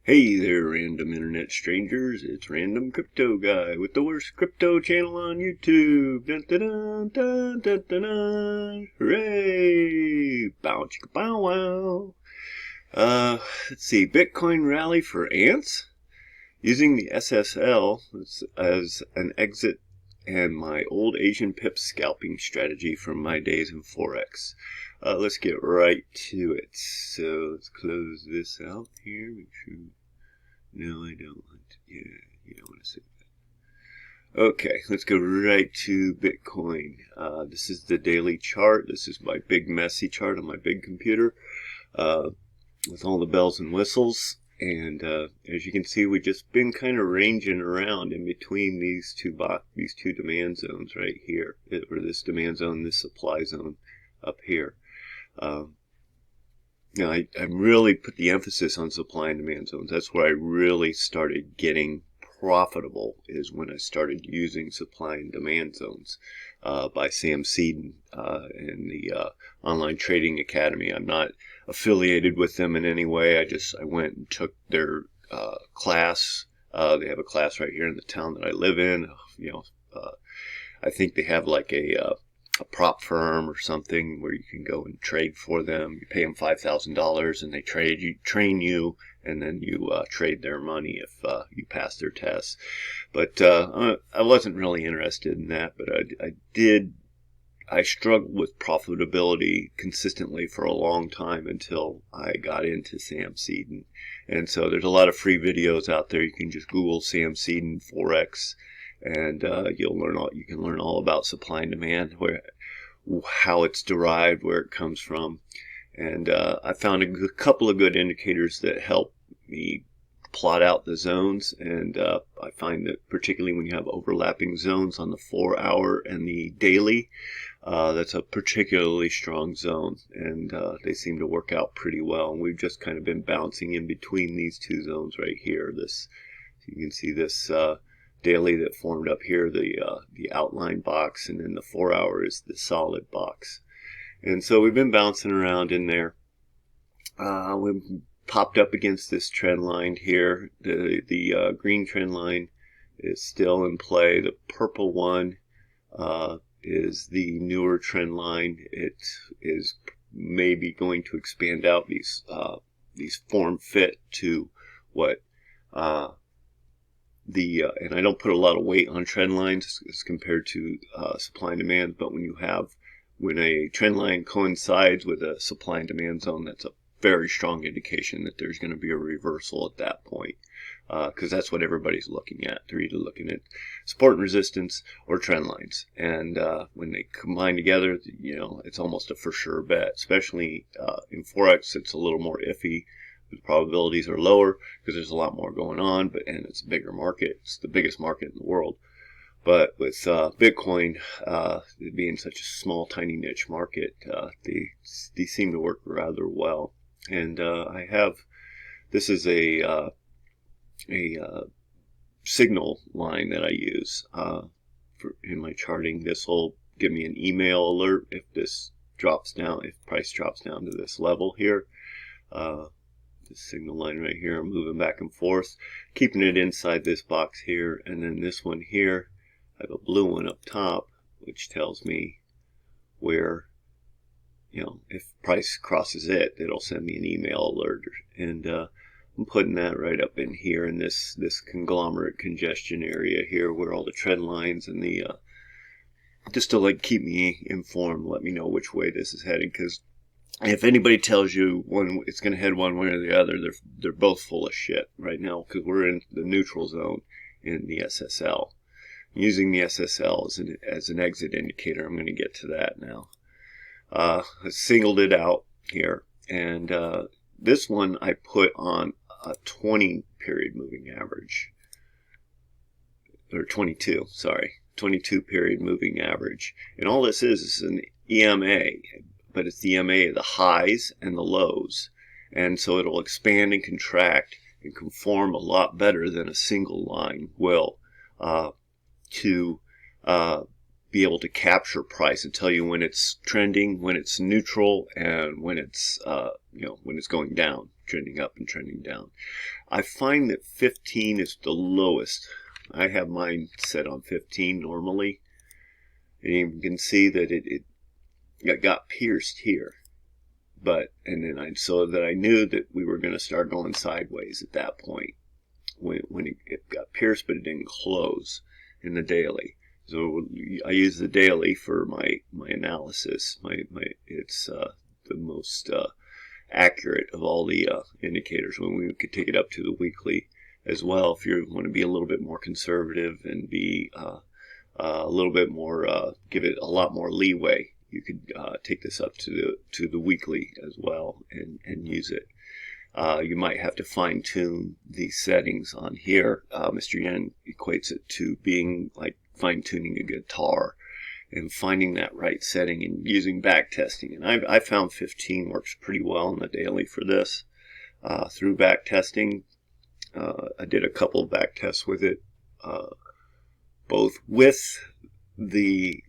Hey there, random internet strangers. It's Random Crypto Guy with the worst crypto channel on YouTube. Dun dun dun dun dun dun dun. Hooray! Bow chicka bow wow. Let's see. Bitcoin rally for ants? Using the SSL as an exit and my old Asian pip scalping strategy from my days in Forex. Let's get right to it. So let's close this out here. Make sure. No, I don't want to. Yeah, you don't want to see that. Okay, let's go right to Bitcoin. This is the daily chart. This is my big messy chart on my big computer with all the bells and whistles. And as you can see, we've just been kind of ranging around in between these two demand zones right here, or this demand zone, this supply zone up here. Now, I really put the emphasis on supply and demand zones. That's where I really started getting profitable, is when I started using supply and demand zones by Sam Seiden in the Online Trading Academy. I'm not affiliated with them in any way. I went and took their class. They have a class right here in the town that I live in. I think they have like a prop firm or something where you can go and trade for them. You pay them $5,000 and they train you, and then you trade their money if you pass their tests. But I wasn't really interested in that, but I struggled with profitability consistently for a long time until I got into Sam Seiden. And so there's a lot of free videos out there. You can just Google Sam Seiden Forex, and you can learn all about supply and demand, how it's derived, where it comes from. And I found a couple of good indicators that help me plot out the zones. And I find that particularly when you have overlapping zones on the 4-hour and the daily, that's a particularly strong zone, and they seem to work out pretty well. And we've just kind of been bouncing in between these two zones right here. You can see this daily that formed up here, the outline box, and then the 4-hour is the solid box. And so we've been bouncing around in there. We've popped up against this trend line here. The green trend line is still in play. The purple one is the newer trend line. It is maybe going to expand out these form fit to what and I don't put a lot of weight on trend lines as compared to supply and demand, but when a trend line coincides with a supply and demand zone, that's a very strong indication that there's going to be a reversal at that point, because that's what everybody's looking at. They're either looking at support and resistance or trend lines, and when they combine together, it's almost a for sure bet. Especially in Forex, it's a little more iffy. The probabilities are lower because there's a lot more going on, and it's a bigger market. It's the biggest market in the world. But with Bitcoin it being such a small, tiny niche market, they seem to work rather well. And this is a signal line that I use in my charting. This will give me an email alert if this drops down, if price drops down to this level here. This signal line right here, I'm moving back and forth, keeping it inside this box here. And then this one here, I have a blue one up top, which tells me where, if price crosses it, it'll send me an email alert. And I'm putting that right up in here in this conglomerate congestion area here, where all the trend lines and the just to keep me informed, let me know which way this is heading. Because if anybody tells you it's going to head one way or the other, they're both full of shit right now, because we're in the neutral zone in the SSL. Using the SSL as an exit indicator. I'm going to get to that now. I singled it out here, and this one I put on a 20 period moving average, or 22 period moving average. And all this is an EMA, but it's the EMA of the highs and the lows. And so it'll expand and contract and conform a lot better than a single line will to be able to capture price and tell you when it's trending, when it's neutral, and when it's when it's going down, trending up and trending down. I find that 15 is the lowest. I have mine set on 15 normally, and you can see that it got pierced here. And then so that I knew that we were going to start going sideways at that point when it got pierced, but it didn't close in the daily. So I use the daily for my analysis. It's the most accurate of all the indicators. When we could take it up to the weekly as well, if you want to be a little bit more conservative and be a little bit more, give it a lot more leeway, you could take this up to the weekly as well and use it. You might have to fine tune the settings on here. Mr. Yen equates it to being like fine tuning a guitar and finding that right setting and using back testing. And I found 15 works pretty well on the daily for this. Through back testing, I did a couple of back tests with it, both with the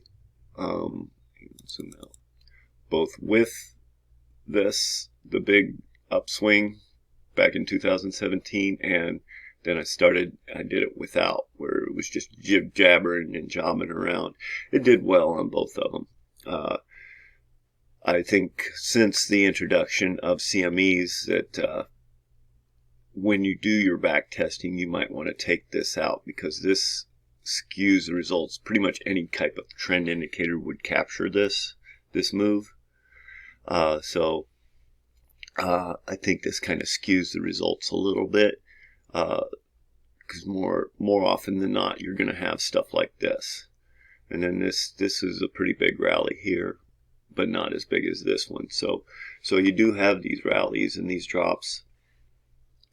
the big upswing back in 2017, and then I did it without, where it was just jabbering and jobbing around. It did well on both of them. I think since the introduction of CMEs that when you do your back testing, you might want to take this out, because this skews the results. Pretty much any type of trend indicator would capture this move. So I think this kind of skews the results a little bit, because more often than not, you're going to have stuff like this. And then this is a pretty big rally here, but not as big as this one. So you do have these rallies and these drops.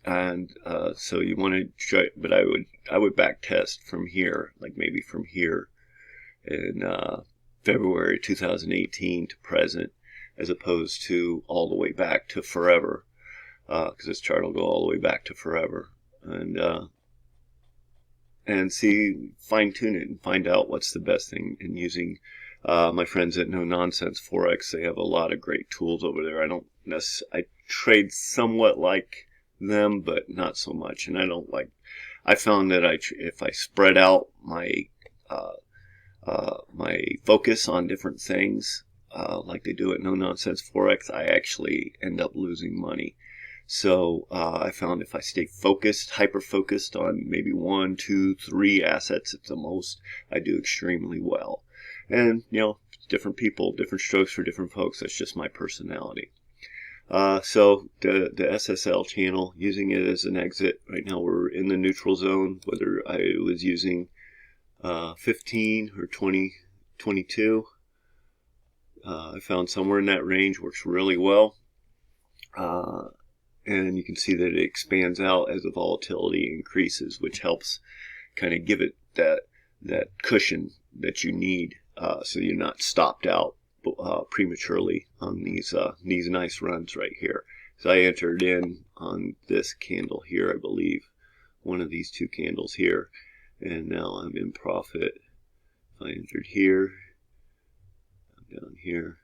And so you want to try, but I would back test from here, like maybe from here in February 2018 to present, as opposed to all the way back to forever, because this chart will go all the way back to forever, and see, fine tune it and find out what's the best thing. And using my friends at Nonsense Forex, they have a lot of great tools over there. I trade somewhat like them, but not so much. And I found that if I spread out my focus on different things, like they do at Nonsense Forex, I actually end up losing money. So I found if I stay focused, hyper-focused on maybe 1, 2, 3 assets at the most, I do extremely well. And, different people, different strokes for different folks. That's just my personality. So the SSL channel, using it as an exit. Right now we're in the neutral zone, whether I was using 15 or 20, 22. I found somewhere in that range works really well. And you can see that it expands out as the volatility increases, which helps kind of give it that cushion that you need, so you're not stopped out prematurely on these nice runs right here. So I entered in on this candle here, I believe, one of these two candles here, and now I'm in profit. If I entered here, I'm down here,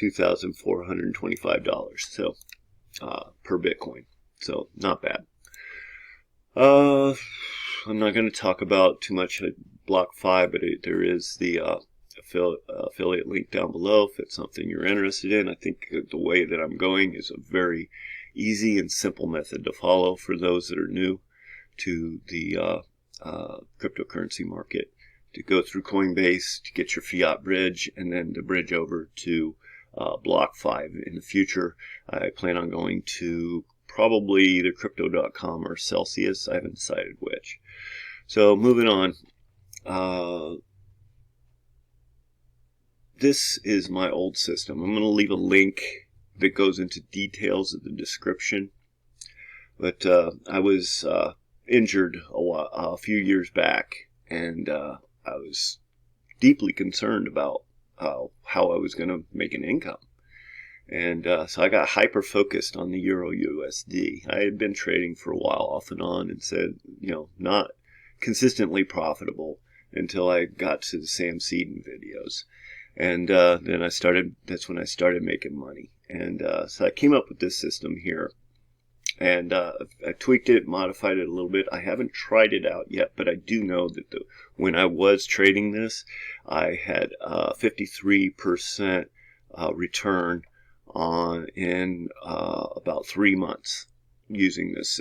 $2,425. So per Bitcoin. So not bad. I'm not going to talk about too much at Block 5, but there is the affiliate link down below if it's something you're interested in. I think the way that I'm going is a very easy and simple method to follow for those that are new to the cryptocurrency market. To go through Coinbase to get your fiat bridge, and then to bridge over to Block 5. In the future, I plan on going to probably either Crypto.com or Celsius. I haven't decided which. So moving on. This is my old system. I'm going to leave a link that goes into details of the description. But I was injured a few years back, and I was deeply concerned about how I was going to make an income. And so I got hyper-focused on the Euro USD. I had been trading for a while off and on and said, not consistently profitable. until I got to the Sam Seiden videos. And then that's when I started making money. And so I came up with this system here. And I tweaked it, modified it a little bit. I haven't tried it out yet, but I do know that when I was trading this, I had 53% return in about 3 months using this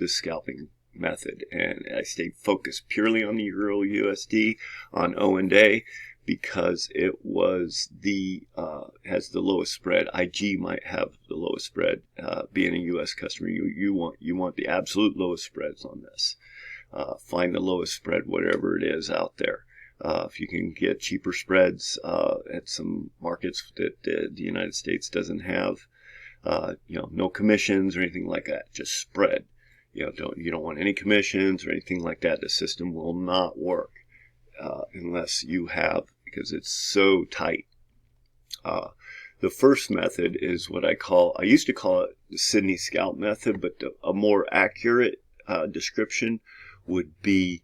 scalping method. And I stayed focused purely on the Euro USD on O&A because it was has the lowest spread. IG might have the lowest spread. Being a US customer, you want the absolute lowest spreads on this. Find the lowest spread, whatever it is out there. If you can get cheaper spreads at some markets that the United States doesn't have, no commissions or anything like that, just spread. You don't want any commissions or anything like that. The system will not work unless you have, because it's so tight. The first method is what I used to call it the Sydney Scalp method, but a more accurate description would be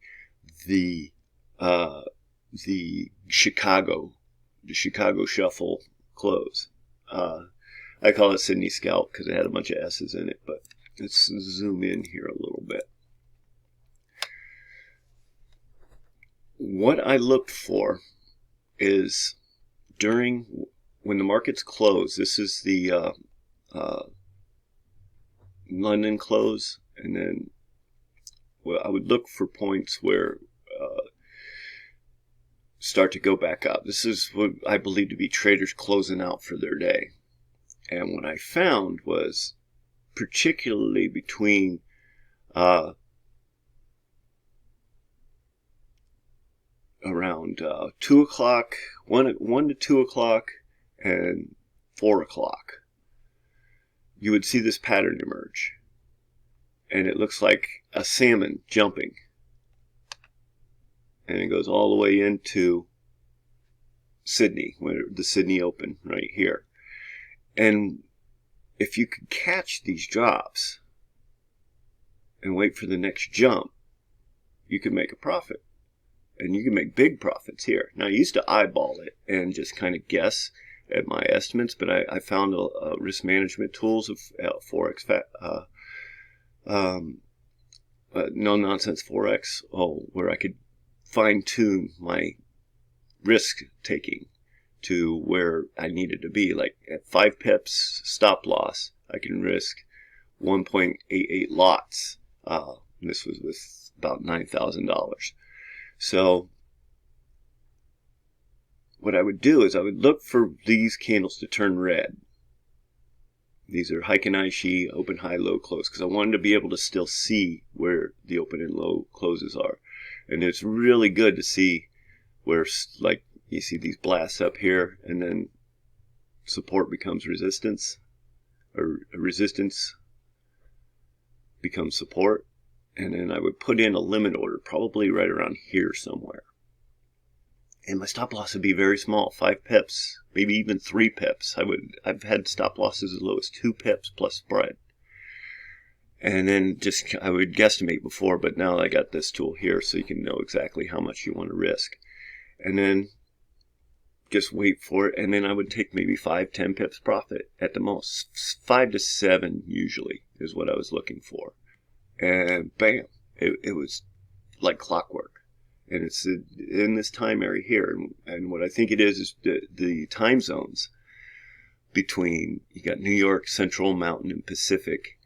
the Chicago Shuffle close. I call it Sydney Scalp because it had a bunch of S's in it, but let's zoom in here a little bit. What I looked for is when the markets close. This is the London close, and then I would look for points where start to go back up. This is what I believe to be traders closing out for their day. And what I found was, particularly between around 2 o'clock, 1 to 2 o'clock, and 4 o'clock, you would see this pattern emerge. And it looks like a salmon jumping. And it goes all the way into Sydney, the Sydney Open right here. And if you could catch these drops and wait for the next jump, you could make a profit. And you can make big profits here. Now, I used to eyeball it and just kind of guess at my estimates, but I found risk management tools of Forex Nonsense Forex, where I could fine-tune my risk taking to where I needed to be. Like at 5 pips stop loss, I can risk 1.88 lots. This was with about $9,000. So what I would do is I would look for these candles to turn red. These are Heiken-Aishi, open, high, low, close, because I wanted to be able to still see where the open and low closes are. And it's really good to see where, like, you see these blasts up here, and then support becomes resistance, or resistance becomes support. And then I would put in a limit order, probably right around here somewhere. And my stop loss would be very small, 5 pips, maybe even 3 pips. I've had stop losses as low as 2 pips plus spread. And then I would guesstimate before, but now I got this tool here so you can know exactly how much you want to risk. And then just wait for it, and then I would take maybe 5-10 pips profit at the most. 5 to 7 usually is what I was looking for. And bam, it was like clockwork. And it's in this time area here. And what I think it is the time zones between, you got New York, Central, Mountain, and Pacific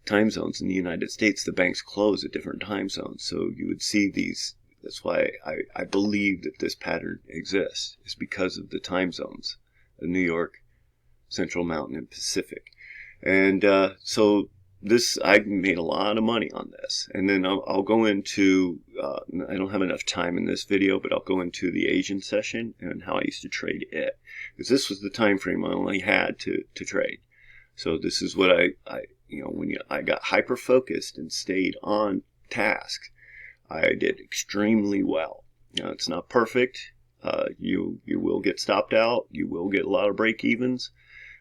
time zones in the United States. The banks close at different time zones. So you would see these. That's why I believe that this pattern exists. It's because of the time zones of New York, Central, Mountain, and Pacific. And so I made a lot of money on this. And then I'll go into, I don't have enough time in this video, but I'll go into the Asian session and how I used to trade it. Because this was the time frame I only had to trade. So this is what when I got hyper focused and stayed on task, I did extremely well. Now, it's not perfect. You will get stopped out. You will get a lot of break evens.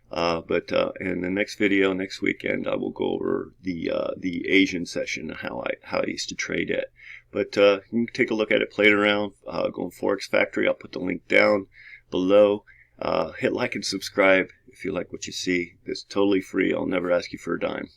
But in the next video, next weekend, I will go over the Asian session, how I used to trade it. But you can take a look at it, play it around, go on Forex Factory. I'll put the link down below. Hit like and subscribe if you like what you see. It's totally free. I'll never ask you for a dime.